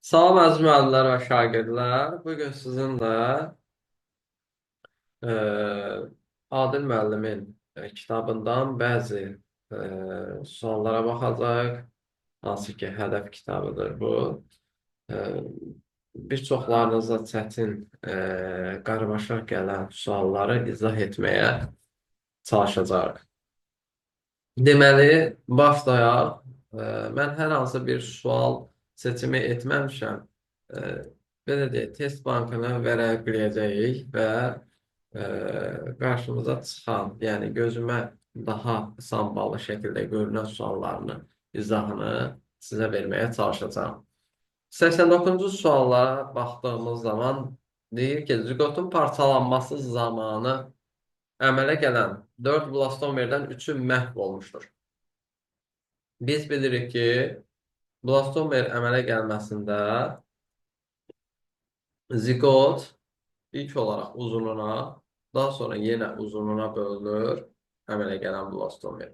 Salam əziz müəllimlər və şagirdlər. Bugün sizinlə e, Adil müəllimin kitabından bəzi suallara baxacaq. Hansı ki, hədəf kitabıdır bu. E, Bir çoxlarınıza çətin, qarmaşıq gələn sualları izah etməyə çalışacağıq. Deməli, başlayaq. Mən hər hansı bir sual seçimi etməmişəm. E, Belə deyək, test bankını vərəqləyəcəyik və qarşımıza çıxan, yəni gözümə daha sambalı şəkildə görünən suallarını, izahını sizə verməyə çalışacağam. 89-cu suala baxdığımız zaman deyir ki, ziqotun parçalanması zamanı əmələ gələn 4 blastomerdən 3-ü məhv olmuşdur. Biz bilirik ki, blastomer əmələ gəlməsində ziqot ilk olaraq uzununa, daha sonra yenə uzununa bölünür əmələ gələn blastomer.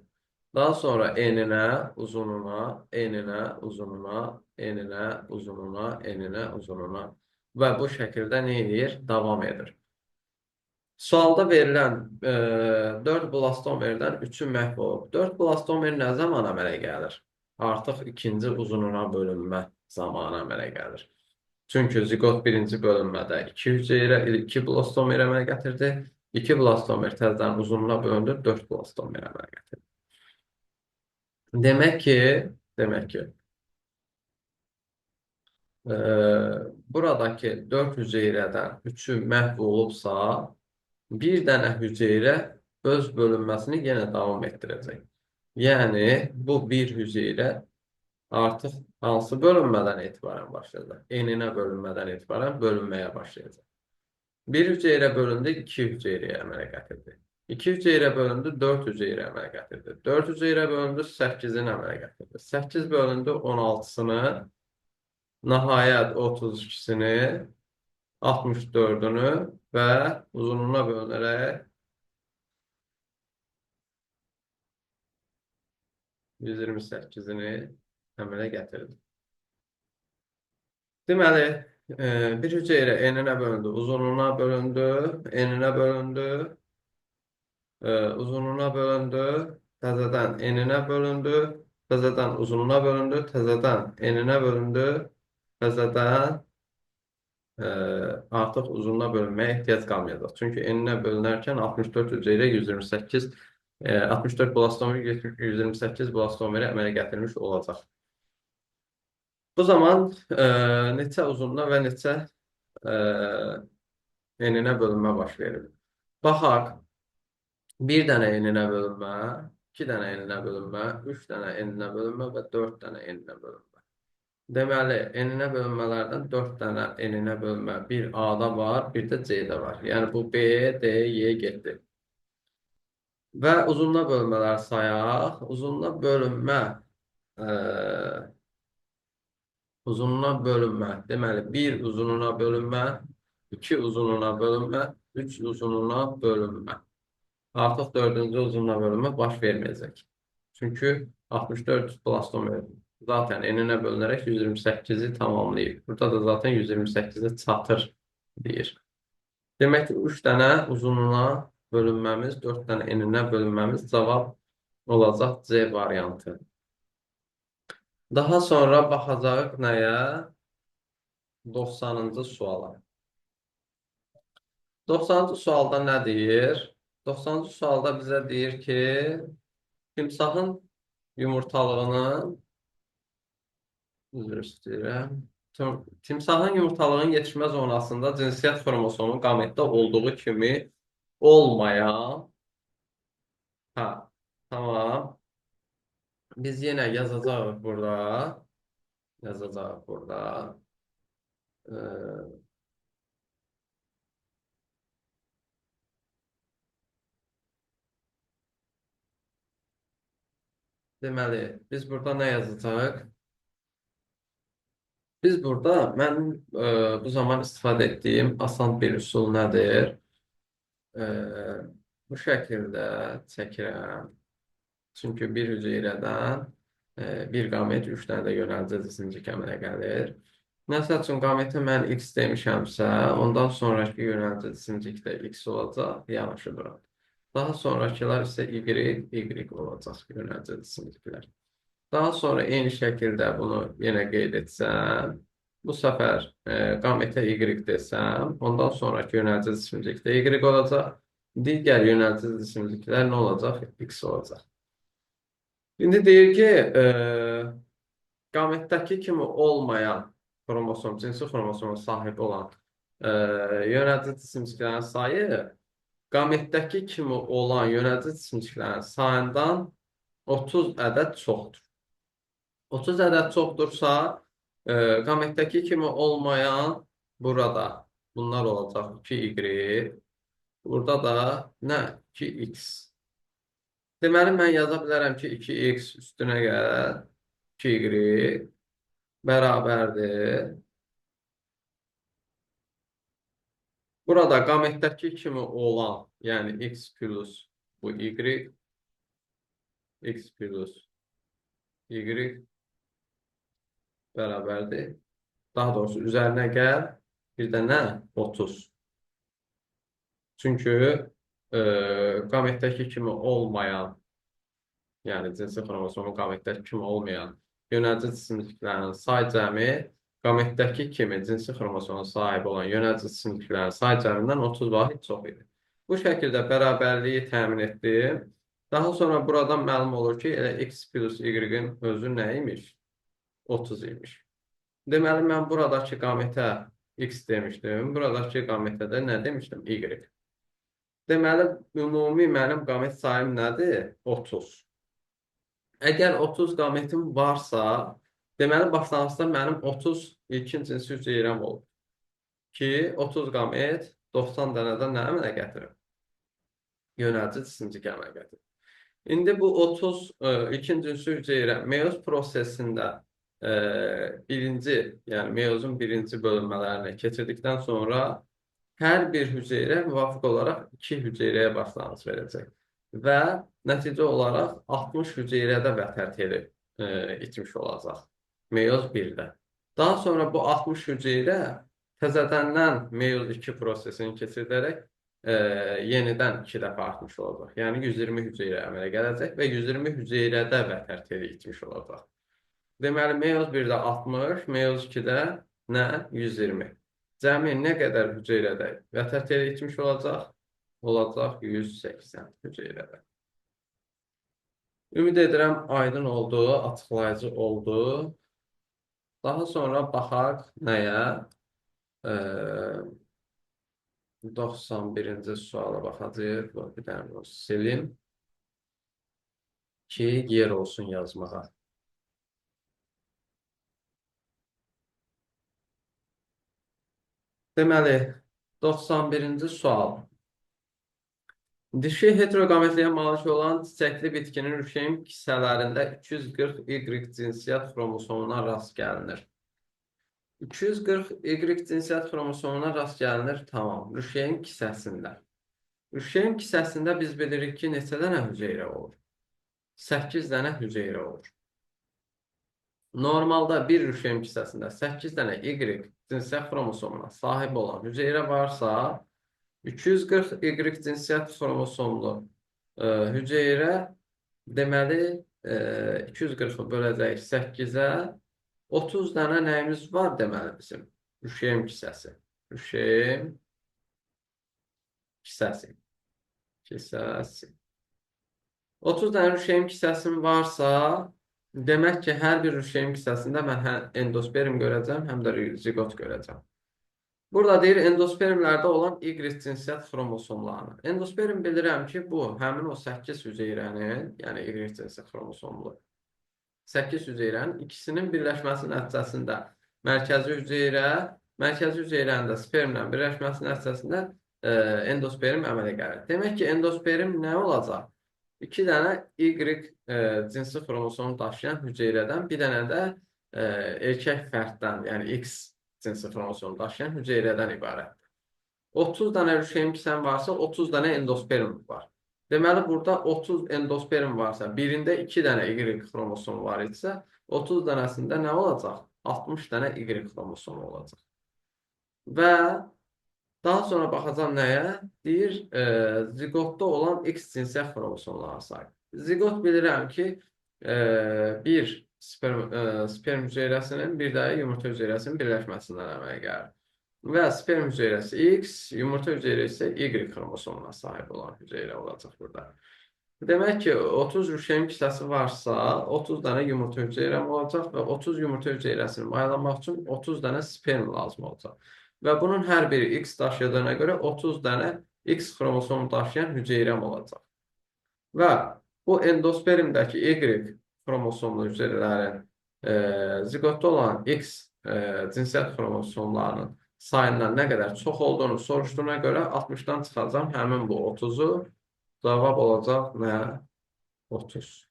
Daha sonra eninə, uzununa, eninə, uzununa, eninə, uzununa, eninə, uzununa və bu şəkildə nə edir? Davam edir. Sualda verilən 4 blastomerdən 3-ü məhv olub. 4 blastomer nə zaman əmələ gəlir? Artıq ikinci uzununa bölünmə zamanı əmələ gəlir. Çünki ziqot birinci bölünmədə 2 hüceyrə 2 blastomer əmələ gətirdi. 2 blastomer təzədən uzununa bölündü, 4 blastomer əmələ gətirdi. Demək ki, demək ki, e, buradakı 4 hüceyrədən 3-ü məhv olubsa, bir dənə hüceyrə öz bölünməsini yenə davam etdirəcək. Yəni, bu bir hüceyrə artıq hansı bölünmədən etibarən başlayacaq? Eninə bölünmədən etibarən bölünməyə başlayacaq. Bir hüceyrə bölündü, 2 hüceyrəyə əmələ gətirdi. 2 hüceyrə bölündü, 4 hüceyrə əmələ gətirdi. 4 hüceyrə bölündü, 8-in əmələ gətirdi. 8 bölündü, 16-sını, nəhayət 32-sini, 64-ünü və uzunluğuna bölünərək 128-ini əmələ gətirdi. Deməli, bir hüceyrə eninə bölündü, uzunluğuna bölündü, eninə bölündü, uzunluğuna bölündü, təzədən eninə bölündü, təzədən uzunluğuna bölündü, təzədən eninə bölündü, təzədən artıq uzunluğuna bölünməyə ehtiyac qalmayacaq. Çünki eninə bölünərkən 64 hüceyrə 128, 64 blastomer 128 blastomeri əmələ gətirmiş olacaq. Bu zaman neçə uzunluğa və neçə eninə bölünmə baş verir? Baxaq, bir dənə eninə bölünmə, 2 dənə eninə bölünmə, 3 dənə eninə bölünmə və 4 dənə eninə bölünmə. Deməli, eninə bölünmələrdən 4 dənə eninə bölünmə bir A-da var, bir də C-də var. Yəni, bu B, D, Y getdi. Və uzunluğa bölünmələr sayaq. Uzunluğa bölünmə, deməli, 1 uzunluğuna bölünmə, 2 uzunluğuna bölünmə, 3 uzunluğuna bölünmə. Artıq 4-cü uzunluğuna bölünmə baş verməyəcək. Çünki 64 blastomer zaten eninə bölünərək 128-i tamamlayır. Burada da zaten 128-i çatır deyir. Demək ki, 3 dənə uzunluğuna bölünməmiz, 4 dənə eninə bölünməmiz cavab olacaq C variantı. Daha sonra baxacaq nəyə? 90-cı suala. 90-cı sualda nə deyir? 90-cı sualda bizə deyir ki, timsahın yumurtalığının üzr istəyirəm. Timsahın yumurtalığının yetişmə zonasında cinsiyyət xromosomu qametdə olduğu kimi olmayan, tamam. Biz yenə yazacağıq burada. Yazacağıq burada. Deməli, biz burada nə yazacağıq? Biz burada, mən bu zaman istifadə etdiyim asan bir üsul nədir? Bu şəkildə çəkirəm. Çünki bir hüceyrədən bir qamet 3 dənə də yönəlici cisim əmələ gəlir. Məsəl üçün, qametə mən x demişəmsə, ondan sonraki yönəldicisi simcikdə x olacaq, yanaşı duram. Daha sonrakılar isə y olacaq yönəldicisi simciklər. Daha sonra eyni şəkildə bunu yenə qeyd etsəm, bu səfər qametə y desəm, ondan sonraki yönəldicisi simcikdə y olacaq. Digər yönəldicisi simciklər nə olacaq? X olacaq. İndi deyir ki, qametdəki kimi olmayan xromosom, cinsi xromosoma sahib olan yönədici simciklərin sayı qametdəki kimi olan yönədici simciklərin sayından 30 ədəd çoxdur. 30 ədəd çoxdursa, qametdəki kimi olmayan burada bunlar olacaq 2y, burada da nə? 2x. Deməli, mən yaza bilərəm ki, 2x üstünə gəl 2y bərabərdir. Burada qametdəki kimi olan, yəni x plus bu y, x plus y bərabərdir. Daha doğrusu, üzərinə gəl, bir də nə? 30. Çünki qametdəki kimi olmayan, yəni cinsi xromosomun qametdəki kimi olmayan yönədici simciklərin say cəmi qametdəki kimi cinsi xromosoma sahib olan yönədici simciklərin say cəmindən 30 vahid çox idi. Bu şəkildə bərabərliyi təmin etdim. Daha sonra buradan məlum olur ki, elə x plus y-in özü nə imiş? 30 imiş. Deməli, mən buradakı qametə x demişdim. Buradakı qametə də nə demişdim? Y. Deməli, ümumi mənim qamət sayım nədir? 30. Əgər 30 qametim varsa, deməli, başlanğıcda mənim 30 ilkin cinsi hüceyrəm olur. Ki, 30 qamet 90 dənədən nə əmələ gətirir? Yönədici simcik əmələ gətirir. İndi bu 30 ilkin cinsi hüceyrə meyoz prosesində yəni meyozun birinci bölünmələrini keçirdikdən sonra hər bir hüceyrə müvafiq olaraq 2 hüceyrəyə başlanğıc verəcək. Və nəticə olaraq 60 hüceyrədə vətər itmiş olacaq. Meyoz 1-də. Daha sonra bu 60 hüceyrə təzədəndən meyoz 2 prosesini keçirdərək yenidən 2 dəfə artmış olacaq. Yəni 120 hüceyrə əmələ gələcək və 120 hüceyrədə vətər itmiş olacaq. Deməli, meyoz 1-də 60, meyoz 2-də nə? 120. Cəmi nə qədər hüceyrədə vətər itmiş olacaq? Olacaq 180 hüceyrədə. Ümid edirəm, aydın oldu, açıqlayıcı oldu. Daha sonra baxaq nəyə? 91-ci suala baxacaq. Bir dənə bunu silim ki, yer olsun yazmağa. Deməli, 91-ci sual. Dişi heteroqametliyə malik olan çiçəkli bitkinin rüşeym kisələrində 240Y cinsiyyət xromosomuna rast gəlinir. 240Y cinsiyyət xromosomuna rast gəlinir, tamam, rüşeym kisəsində. Rüşeym kisəsində biz bilirik ki, neçə dənə hüceyrə olur? 8 dənə hüceyrə olur. Normalda bir rüşeym kisəsində 8 dənə Y cinsiyyət xromosomuna sahib olan hüceyrə varsa, 240Y cinsiyyət xromosomlu hüceyrə deməli 240-ı böləcək 8-ə 30 dənə nəyimiz var deməli bizim? Rüşeym kisəsi. Rüşeym kisəsi. 30 dənə rüşeym kisəsim varsa, demək ki, hər bir rüşeym kisəsində mən həm endosperm görəcəm, həm də zigot görəcəm. Burada deyir, endospermlərdə olan Y cinsiyyət xromosomlarını. Endosperm bilirəm ki, bu həmin o 8 hüceyrənin, yəni Y cinsiyyət xromosomlu 8 hüceyrənin ikisinin birləşməsi nəticəsində mərkəzi hüceyrənin də spermlə birləşməsi nəticəsində endosperm əmələ gəlir. Demək ki, endosperm nə olacaq? 2 dənə Y cinsi xromosomu daşıyan hüceyrədən, bir dənə də erkək fərddən, yəni X cinsi xromosomu daşıyan hüceyrədən ibarətdir. 30 dənə rüşeym kisəm varsa, 30 dənə endosperm var. Deməli, burada 30 endosperm varsa, birində 2 dənə Y xromosomu var idisə, 30 dənəsində nə olacaq? 60 dənə Y xromosomu olacaq. Və daha sonra baxacam nəyə? Deyir, ziqotda olan X cinsiyyət xromosomları sayı. Ziqot bilirəm ki, bir sperm hüceyrəsinin bir də yumurta hüceyrəsinin birləşməsindən əmələ gəlir. Və sperm hüceyrəsi X, yumurta hüceyrəsi Y xromosomuna sahib olan hüceyrə olacaq burada. Demək ki, 30 rüşeyin kütləsi varsa, 30 dənə yumurta hüceyrəm olacaq və 30 yumurta hüceyrəsini mayalamaq üçün 30 dənə sperm lazım olacaq. Və bunun hər biri X daşıyadığına görə 30 dənə X xromosomu daşıyan hüceyrəm olacaq. Və bu endospermdəki Y xromosomlu hüceyrələrin ziqotda olan X cinsiyyət xromosomlarının sayından nə qədər çox olduğunu soruşduğuna görə 60-dan çıxacam həmin bu 30-u. Cavab olacaq nə? 30.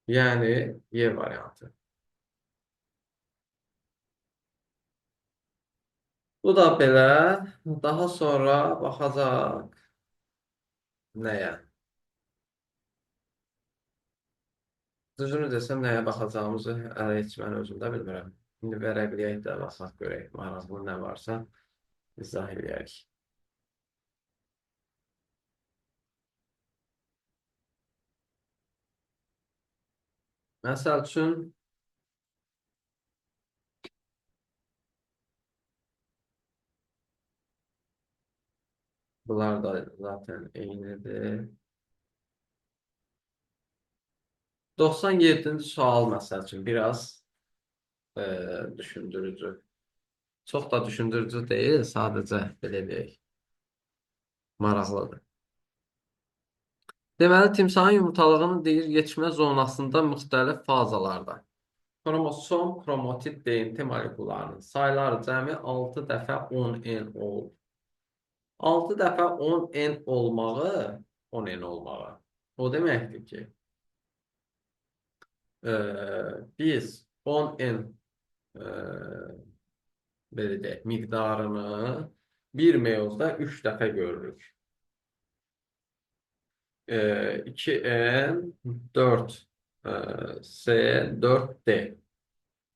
Yəni Y variantı. Bu da belə. Daha sonra baxacaq nəyə? Düzünü desəm nəyə baxacağımızı hələ heç mən özüm də bilmirəm. İndi vərəqləyək də baxaq görək. Maraqlı nə varsa izah edək. Məsəl üçün bunlar da zaten eynidir. 97-ci sual məsəl üçün biraz düşündürücü. Çox da düşündürücü deyil, sadəcə belə deyək. Maraqlıdır. Deməli, timsahın yumurtalığının deyir, yetişmə zonasında müxtəlif fazalarda. Xromosom, xromatid DNT moleküllərinin sayları cəmi 6 dəfə 10N olur. 6 dəfə 10N olmağı, 10N olmağı o deməkdir ki, biz 10N belə deyək, miqdarını bir meyozda 3 dəfə görürük. 2N, 4C, 4D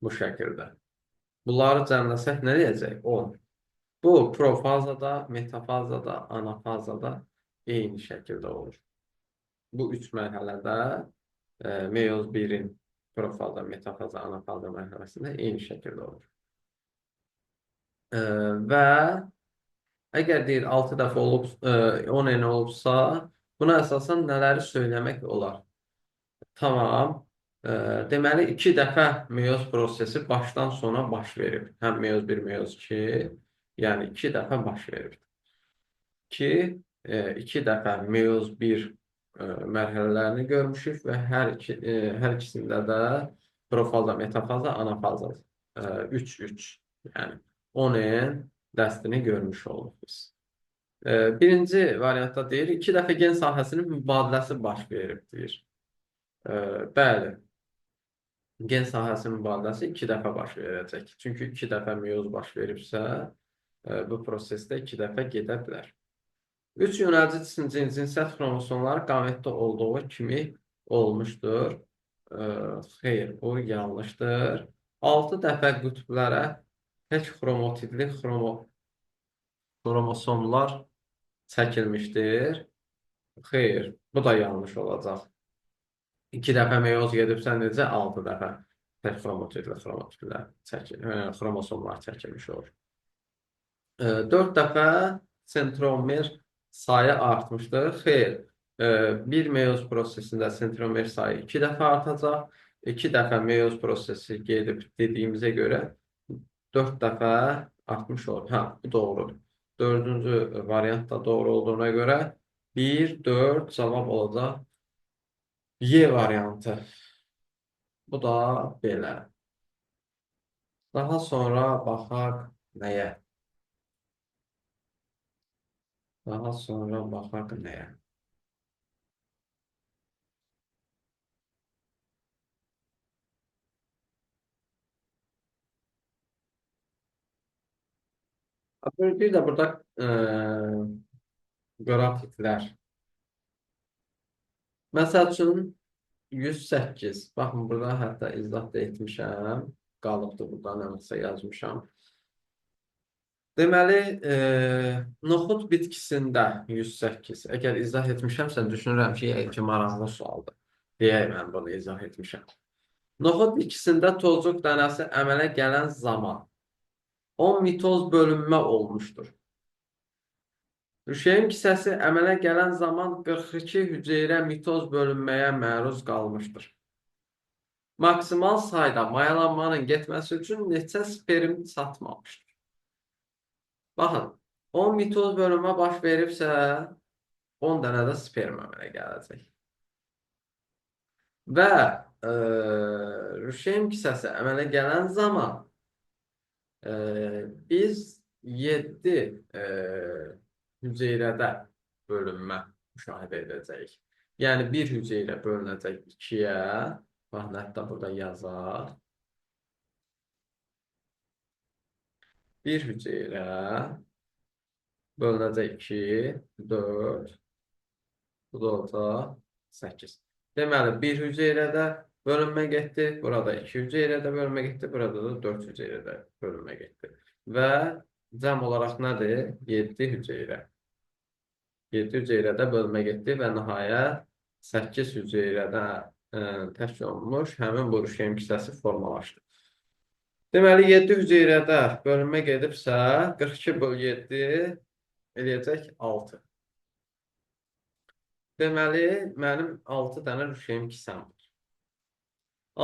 bu şəkildə. Bunları cəmləsək nə deyəcək? 10. Bu, profazada, metafazada, anafazada eyni şəkildə olur. Bu 3 mərhələdə meyoz 1-in profaza, metafaza, anafaza mərhələsində eyni şəkildə olur. Və əgər deyir 6 dəfə olub, 10N olubsa, buna əsasən nələri söyləmək olar? Tamam. Deməli, 2 dəfə meyoz prosesi başdan sona baş verib. Həm meyoz 1, meyoz 2, yəni 2 dəfə baş verib. Ki, 2 dəfə meyoz 1 mərhələlərini görmüşük və hər ikisində də profaza, metafaza, anafaza 3-3, yəni 10N dəstini görmüş oluq biz. Birinci variantda deyir, 2 dəfə gen sahəsinin mübadiləsi baş verib, deyir. Bəli, gen sahəsinin mübadiləsi 2 dəfə baş verəcək. Çünki 2 dəfə meyoz baş veribsə, bu prosesdə 2 dəfə gedə bilər. 3 yönəlci cinsiyyət xromosomları qametdə olduğu kimi olmuşdur. Xeyr, bu yanlışdır. 6 dəfə qütblərə tək xromatidli xromosomlar çəkilmişdir. Xeyr, bu da yanlış olacaq. 2 dəfə meyoz gedibsə necə 6 dəfə tək xromosomlar çəkilmiş olur. 4 dəfə sentromer sayı artmışdır. Xeyr, bir meyoz prosesində sentromer sayı 2 dəfə artacaq. 2 dəfə meyoz prosesi gedib dediyimizə görə 4 dəfə artmış olur. Hə, bu doğrudur. 4-cü variant da doğru olduğuna görə 1, 4 cavab olacaq Y variantı. Bu da belə. Daha sonra baxaq nəyə? Daha sonra baxaq nəyə? Bir də burada qrafiklər. Məsəl üçün, 108. Baxın, burada hətta izah da etmişəm. Qalıbdır burada, nəsə yazmışam. Deməli, noxud bitkisində 108. Əgər izah etmişəmsə, düşünürəm ki, yəqin ki, maraqlı sualdır. Deyək, mən bunu izah etmişəm. Noxud bitkisində tozcuq dənəsi əmələ gələn zaman 10 mitoz bölünmə olmuşdur. Rüşeyin kisəsi əmələ gələn zaman 42 hüceyrə mitoz bölünməyə məruz qalmışdır. Maksimal sayda mayalanmanın getməsi üçün neçə sperm çatmamışdır? Baxın, 10 mitoz bölünmə baş veribsə, 10 dənə də sperm əmələ gələcək. Və rüşeyin kisəsi əmələ gələn zaman biz 7 hüceyrədə bölünmə müşahidə edəcəyik. Yəni, bir hüceyrə bölünəcək 2-yə, baxın, hətta burada yazaq. Bir hüceyrə bölünəcək 2, 4, bu da olacaq 8. Deməli, bir hüceyrədə bölünmə getdi, burada 2 hüceyrədə bölünmə getdi, burada da 4 hüceyrədə bölünmə getdi. Və cəm olaraq nədir? 7 hüceyrə. 7 hüceyrədə bölünmə getdi və nəhayət 8 hüceyrədə təşkil olunmuş həmin bu rüşeyin kisəsi formalaşdı. Deməli, 7 hüceyrədə bölünmə gedibsə, 42 böl 7 eləyəcək 6. Deməli, mənim 6 dənə rüşeyin kisəm var.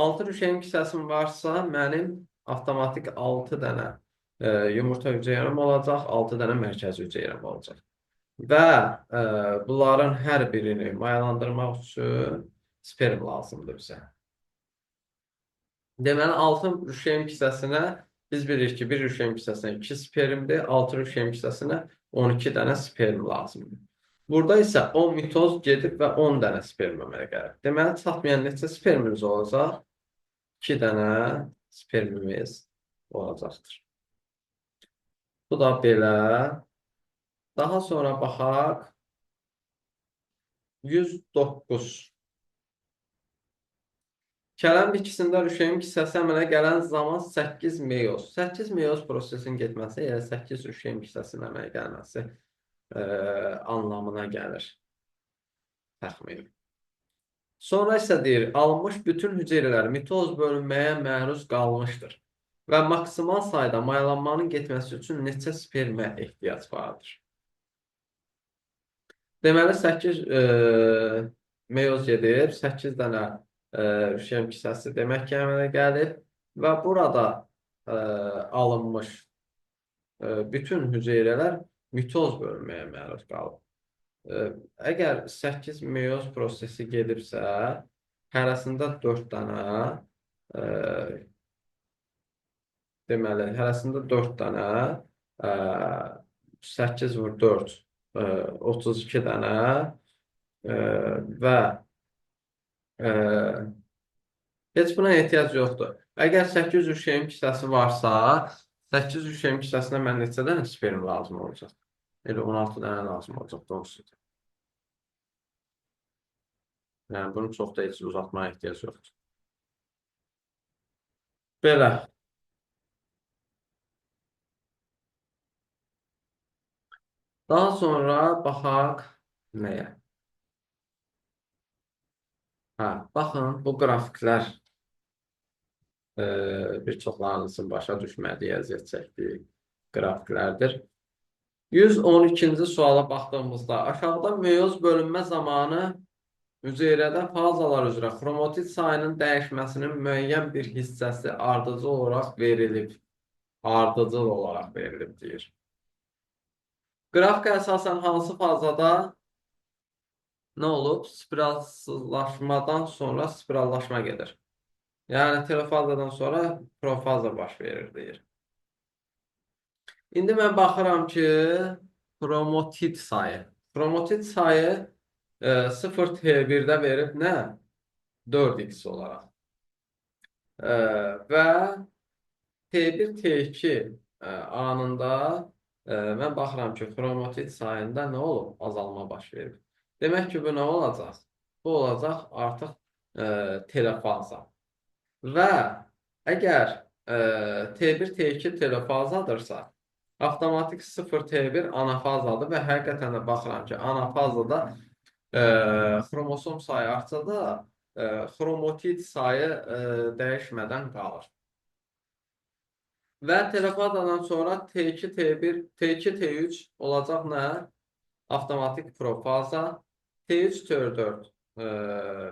6 rüşeyin kisəsim varsa, mənim avtomatik 6 dənə yumurta hüceyrəm olacaq, 6 dənə mərkəzi hüceyrəm olacaq. Və bunların hər birini mayalandırmaq üçün sperm lazımdır bizə. Deməli, 6 rüşeyin kisəsinə biz bilirik ki, bir rüşeyin kisəsinə 2 spermdir, 6 rüşeyin kisəsinə 12 dənə sperm lazımdır. Burada isə 10 mitoz gedib və 10 dənə sperm əmələ gəlir. Deməli, çatmayan neçə spermimiz olacaq? 2 dənə spermimiz olacaqdır. Bu da belə. Daha sonra baxaq. 109. Kələm bitkisində rüşeyin kisəsi əmələ gələn zaman 8 meyoz. 8 meyoz prosesin getməsi, yəni 8 rüşeyin kisəsinin əmələ gəlməsi anlamına gəlir. Təxmin. Sonra isə deyir, alınmış bütün hüceyrələr mitoz bölünməyə məruz qalmışdır və maksimal sayda mayalanmanın getməsi üçün neçə spermə ehtiyac vardır? Deməli, 8 meyoz gedir, 8 dənə rüşeyin kisəsi demək ki, əmələ gəlir və burada alınmış bütün hüceyrələr mitoz bölünməyə məruz qalır. Əgər 8 meyoz prosesi gedirsə, hərəsində 4 dənə, deməli, hərəsində 4 dənə, 8 vur 4, 32 dənə və heç buna ehtiyac yoxdur. Əgər 8 rüşeyin kisəsi varsa, 8 rüşeyin kisəsinə mən neçə dənə sperm lazım olacaq? Elə 16 dənə lazım olacaq doğrusudur. Yəni, bunu çox da heç uzatmaya ehtiyac yoxdur. Belə. Daha sonra baxaq nəyə? Baxın, bu qrafiklər bir çoxlarınızın başa düşmədiyi, əziyyət çəkdiyi qrafiklərdir. 112-ci suala baxdığımızda aşağıda meyoz bölünmə zamanı hüceyrədə fazalar üzrə xromatid sayının dəyişməsinin müəyyən bir hissəsi ardıcıl olaraq verilib. Ardıcıl olaraq verilib, deyir. Qrafika əsasən hansı fazada nə olub? Spiralsızlaşmadan sonra spirallaşma gedir. Yəni, telofazadan sonra profaza baş verir, deyir. İndi mən baxıram ki, xromatid sayı. Xromatid sayı 0T1-də verib nə? 4x olaraq. Və T1, T2 anında mən baxıram ki, xromatid sayında nə olub? Azalma baş verib. Demək ki, bu nə olacaq? Bu olacaq artıq telefaza. Və əgər T1, T2 telefazadırsa, avtomatik 0 T1 anafazadır və həqiqətən də baxıram ki, anafazada xromosom sayı artsa da xromatid sayı dəyişmədən qalır. Və telefazadan sonra T2, T1, T2, T3 olacaq nə? Avtomatik profaza, T3, T4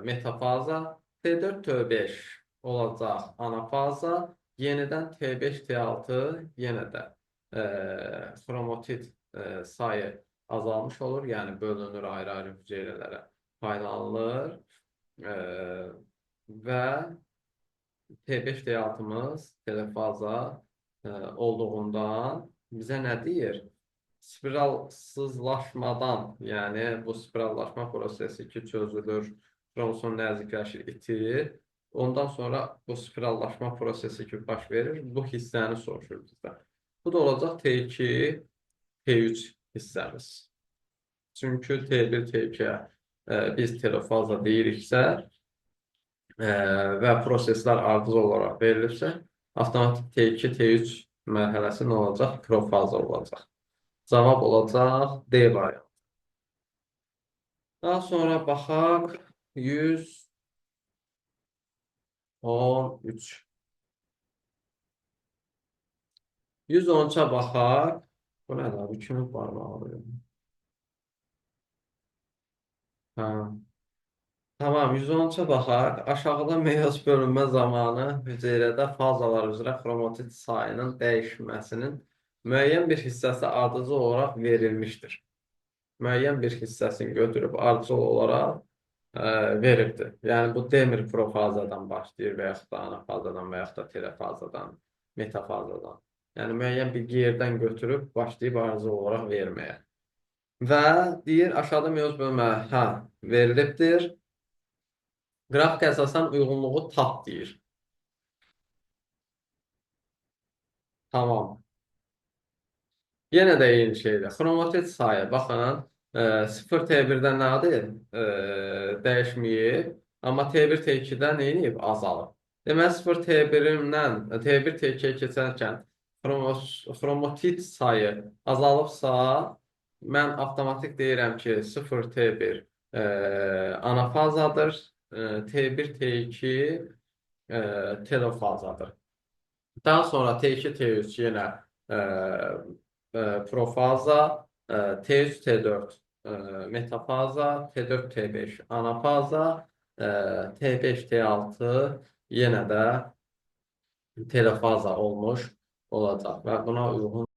metafaza, T4, T5 olacaq anafaza, yenidən T5, T6 yenə də xromatid sayı azalmış olur, yəni bölünür ayrı-ayrı hüceyrələrə paylanılır və T5, T6'mız telefaza olduğundan bizə nə deyir? Spiralsızlaşmadan, yəni bu spirallaşma prosesi ki çözülür, xromosom nəzikləşir, itir. Ondan sonra bu spirallaşma prosesi ki baş verir, bu hissəni soruşur bizdən. Bu da olacaq T2, T3 hissəmiz. Çünki T1, T2'ye biz telofaza deyiriksə və proseslər ardıcıl olaraq verilirsə, avtomatik T2, T3 mərhələsi nə olacaq? Profaza olacaq. Cavab olacaq D variantı. Daha sonra baxaq 113. 113'ə baxaq. Bu nədir abi? Kimin barmağı? Hə. Tamam, 113'ə baxaq. Aşağıda meyoz bölünmə zamanı hüceyrədə fazalar üzrə xromatid sayının dəyişməsinin müəyyən bir hissəsi ardıcıl olaraq verilmişdir. Müəyyən bir hissəsini götürüb ardıcıl olaraq veribdir. Yəni bu demir profazadan başlayır və yaxud da anafazadan və yaxud da telefazadan, metafazadan. Yəni müəyyən bir yerdən götürüb başlayıb ardıcıl olaraq verməyə. Və deyir aşağıda meyoz bölünmə verilibdir. Qrafik əsasən uyğunluğu tap deyir. Tamam. Yenə də eyni şeydir. Xromatid sayı, baxın, 0 T1-dən nədir? Dəyişməyib. Amma T1, T2-dən neyinib? Azalıb. Deməli, 0 T1-dən T1, T2-yə keçərkən xromatid sayı azalıbsa, mən avtomatik deyirəm ki, 0 T1 anafazadır. T1, T2 telofazadır. Daha sonra T2, T3 yenə profaza, T3, T4 metafaza, T4, T5 anafaza, T5, T6 yenə də telofaza olmuş olacaq və buna uyğun